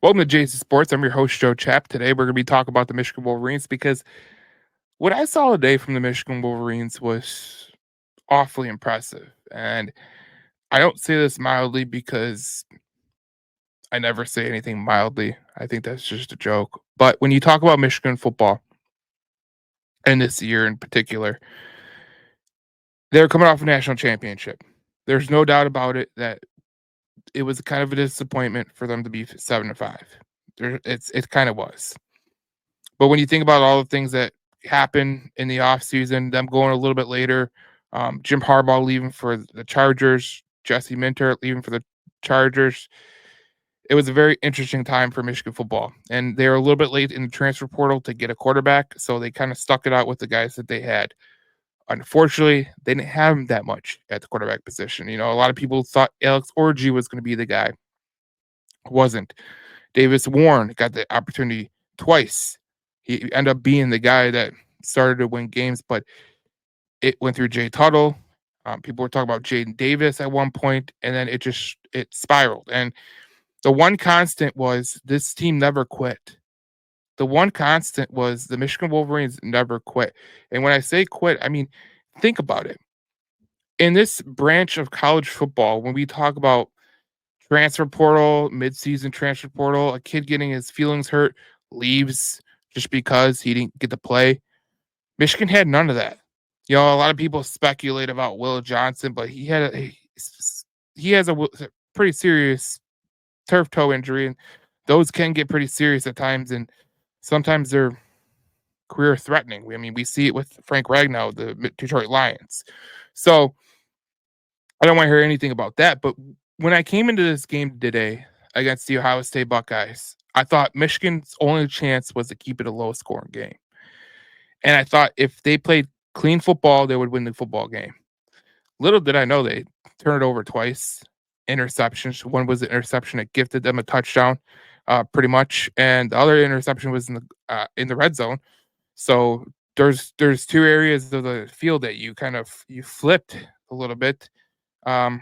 Welcome to Jason Sports. I'm your host, Joe Chap. Today we're going to be talking about the Michigan Wolverines because what I saw today from the Michigan Wolverines was awfully impressive. And I don't say this mildly because I never say anything mildly. I think that's just a joke. But when you talk about Michigan football, and this year in particular, they're coming off a national championship. There's no doubt about it that it was kind of a disappointment for them to be 7-5. It kind of was. But when you think about all the things that happened in the offseason, them going a little bit later, Jim Harbaugh leaving for the Chargers, Jesse Minter leaving for the Chargers, it was a very interesting time for Michigan football. And they were a little bit late in the transfer portal to get a quarterback, so they kind of stuck it out with the guys that they had. Unfortunately, they didn't have him that much at the quarterback position. A lot of people thought Alex Orji was going to be the guy. Wasn't. Davis Warren got the opportunity twice. He ended up being the guy that started to win games, but it went through Jay Tuttle. People were talking about Jaden Davis at one point, and then it spiraled. And the one constant was this team never quit. The one constant was the Michigan Wolverines never quit. And when I say quit, I mean think about it. In this branch of college football, when we talk about transfer portal, midseason transfer portal, a kid getting his feelings hurt, leaves just because he didn't get to play. Michigan had none of that. A lot of people speculate about Will Johnson, but he has a pretty serious turf toe injury, and those can get pretty serious at times, and sometimes they're career threatening. I mean, we see it with Frank Ragnow, the Detroit Lions. So I don't want to hear anything about that. But when I came into this game today against the Ohio State Buckeyes, I thought Michigan's only chance was to keep it a low scoring game. And I thought if they played clean football, they would win the football game. Little did I know they turned it over twice. Interceptions. One was an interception that gifted them a touchdown, pretty much, and the other interception was in the red zone. So there's two areas of the field that you flipped a little bit. Um,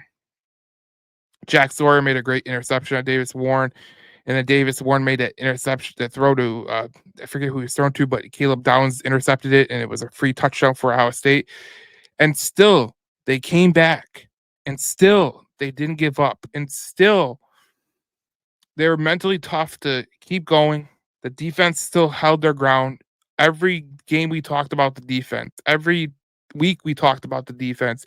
Jack Sawyer made a great interception on Davis Warren, and then Davis Warren made that interception, that throw to I forget who he was thrown to, but Caleb Downs intercepted it, and it was a free touchdown for Ohio State. And still, they came back, and still they didn't give up, and still they were mentally tough to keep going. The defense still held their ground. Every game we talked about the defense. Every week we talked about the defense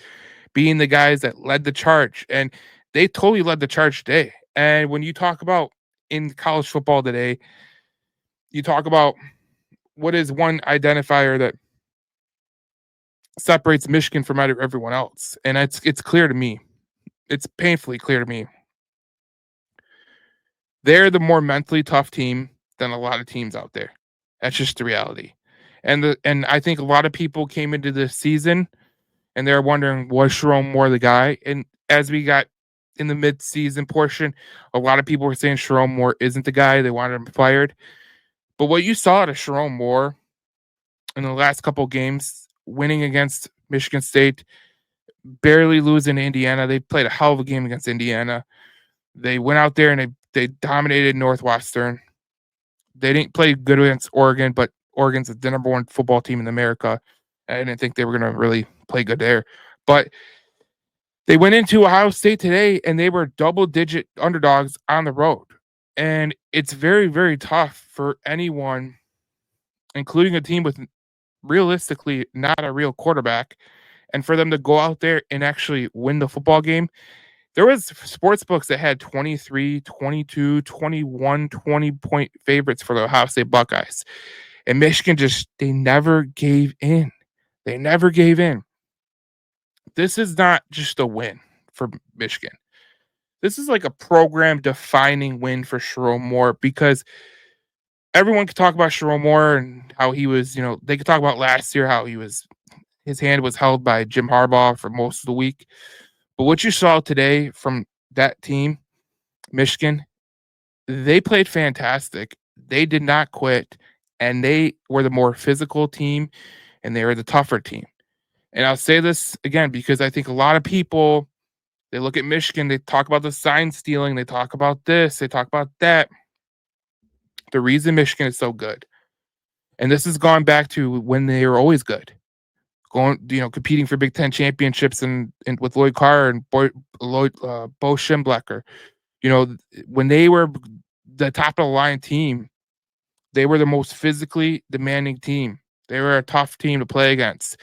being the guys that led the charge, and they totally led the charge today. And when you talk about in college football today, you talk about what is one identifier that separates Michigan from everyone else, and it's clear to me. It's painfully clear to me. They're the more mentally tough team than a lot of teams out there. That's just the reality. And I think a lot of people came into this season and they're wondering, was Sharon Moore the guy? And as we got in the mid-season portion, a lot of people were saying Sharon Moore isn't the guy. They wanted him fired. But what you saw out of Sharon Moore in the last couple of games, winning against Michigan State, barely losing to Indiana. They played a hell of a game against Indiana. They went out there and they dominated Northwestern. They didn't play good against Oregon, but Oregon's the number one football team in America. I didn't think they were going to really play good there. But they went into Ohio State today and they were double-digit underdogs on the road. And it's very, very tough for anyone, including a team with realistically not a real quarterback, and for them to go out there and actually win the football game. There was sports books that had 23, 22, 21, 20-point favorites for the Ohio State Buckeyes. And Michigan they never gave in. They never gave in. This is not just a win for Michigan. This is like a program defining win for Sharon Moore, because everyone could talk about Sharon Moore and how he was, they could talk about last year, how his hand was held by Jim Harbaugh for most of the week. But what you saw today from that team, Michigan, they played fantastic. They did not quit, and they were the more physical team, and they were the tougher team. And I'll say this again because I think a lot of people, they look at Michigan, they talk about the sign stealing, they talk about this, they talk about that. the reason Michigan is so good, and this has gone back to when they were always good, competing for Big Ten championships and with Lloyd Carr and Bo Schembechler. When they were the top of the line team, they were the most physically demanding team. They were a tough team to play against.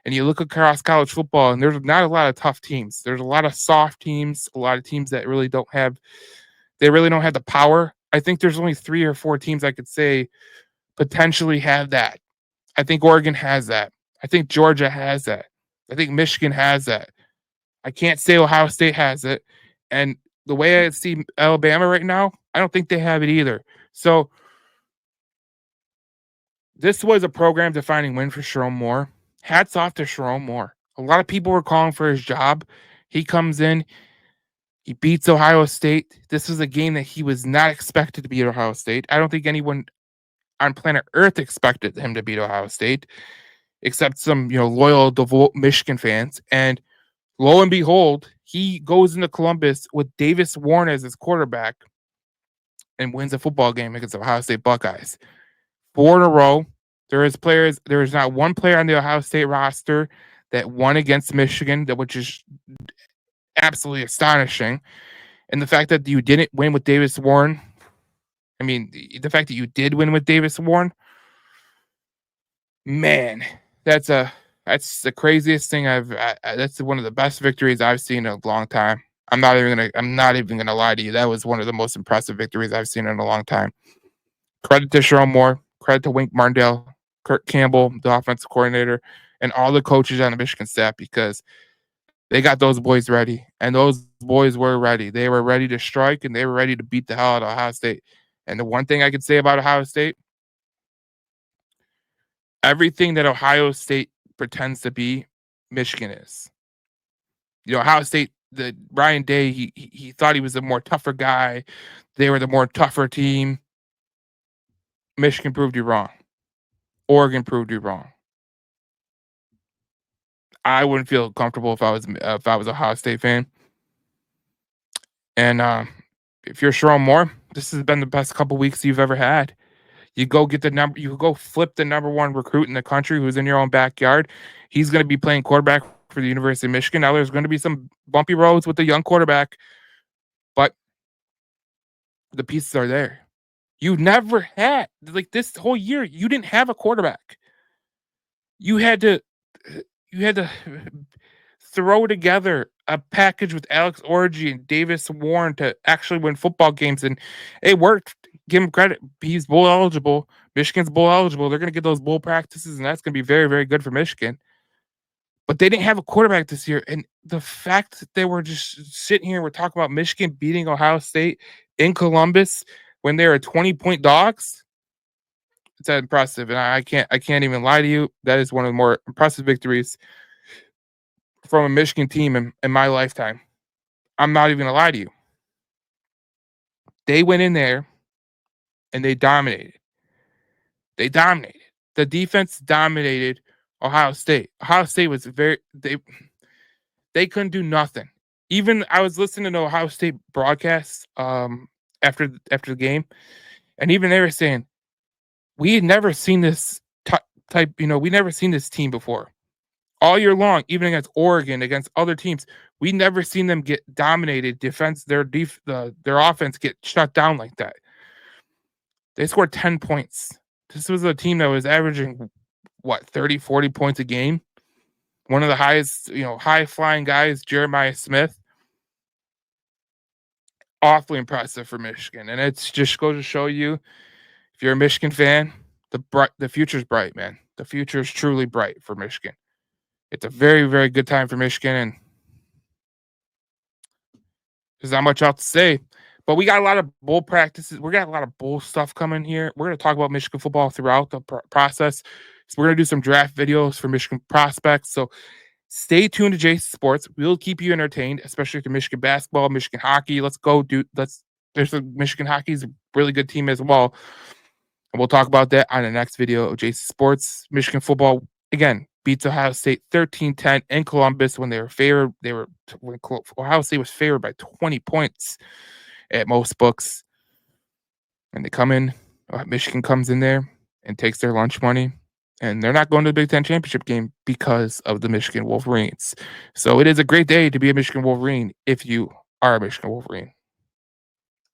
And you look across college football, and there's not a lot of tough teams. There's a lot of soft teams, a lot of teams that really don't have the power. I think there's only 3 or 4 teams I could say potentially have that. I think Oregon has that. I think Georgia has that. I think Michigan has that. I can't say Ohio State has it. And the way I see Alabama right now, I don't think they have it either. So this was a program-defining win for Sherrone Moore. Hats off to Sherrone Moore. A lot of people were calling for his job. He comes in, he beats Ohio State. This was a game that he was not expected to beat Ohio State. I don't think anyone on planet Earth expected him to beat Ohio State, except some, loyal, devout Michigan fans. And lo and behold, he goes into Columbus with Davis Warren as his quarterback and wins a football game against the Ohio State Buckeyes. 4 in a row. There is not one player on the Ohio State roster that won against Michigan, which is absolutely astonishing. And the fact that you didn't win with Davis Warren, the fact that you did win with Davis Warren, man, that's the craziest thing that's one of the best victories I've seen in a long time. I'm not even gonna lie to you. That was one of the most impressive victories I've seen in a long time. Credit to Sherrone Moore, credit to Wink Martindale, Kirk Campbell, the offensive coordinator, and all the coaches on the Michigan staff, because they got those boys ready, and those boys were ready. They were ready to strike, and they were ready to beat the hell out of Ohio State. And the one thing I could say about Ohio State, everything that Ohio State pretends to be, Michigan is. Ohio State, the Ryan Day, he thought he was a more tougher guy. They were the more tougher team. Michigan proved you wrong. Oregon proved you wrong. I wouldn't feel comfortable if I was a Ohio State fan. And if you're Sherrone Moore, this has been the best couple weeks you've ever had. You go flip the number 1 recruit in the country who's in your own backyard. He's going to be playing quarterback for the University of Michigan. Now there's going to be some bumpy roads with the young quarterback, but the pieces are there. You never had, this whole year, you didn't have a quarterback. You had to throw together a package with Alex Orji and Davis Warren to actually win football games, and it worked. Give him credit. He's bowl eligible. Michigan's bowl eligible. They're going to get those bowl practices, and that's going to be very, very good for Michigan. But they didn't have a quarterback this year, and the fact that they were just sitting here, we're talking about Michigan beating Ohio State in Columbus when they were 20-point dogs. It's that impressive, and I can't even lie to you. That is one of the more impressive victories from a Michigan team in my lifetime. I'm not even gonna lie to you. They went in there and they dominated. The defense dominated Ohio State. Ohio State was they couldn't do nothing. Even I was listening to Ohio State broadcasts after the game, and even they were saying, we had never seen this type, we never seen this team before. All year long, even against Oregon, against other teams, we never seen them get dominated. Their offense get shut down like that. They scored 10 points. This was a team that was averaging 30, 40 points a game. One of the highest, high flying guys, Jeremiah Smith. Awfully impressive for Michigan, and it just goes to show you, if you're a Michigan fan, the future's bright, man. The future is truly bright for Michigan. It's a very, very good time for Michigan, and there's not much else to say. But we got a lot of bowl practices. We got a lot of bowl stuff coming here. We're going to talk about Michigan football throughout the process. So we're going to do some draft videos for Michigan prospects. So stay tuned to Jason Sports. We'll keep you entertained, especially to Michigan basketball, Michigan hockey. There's a Michigan hockey's a really good team as well. And we'll talk about that on the next video of Jason Sports. Michigan football, again, beats Ohio State 13-10 in Columbus when they were favored. When Ohio State was favored by 20 points at most books. And they come in, Michigan comes in there and takes their lunch money, and they're not going to the Big Ten championship game because of the Michigan Wolverines. So it is a great day to be a Michigan Wolverine if you are a Michigan Wolverine.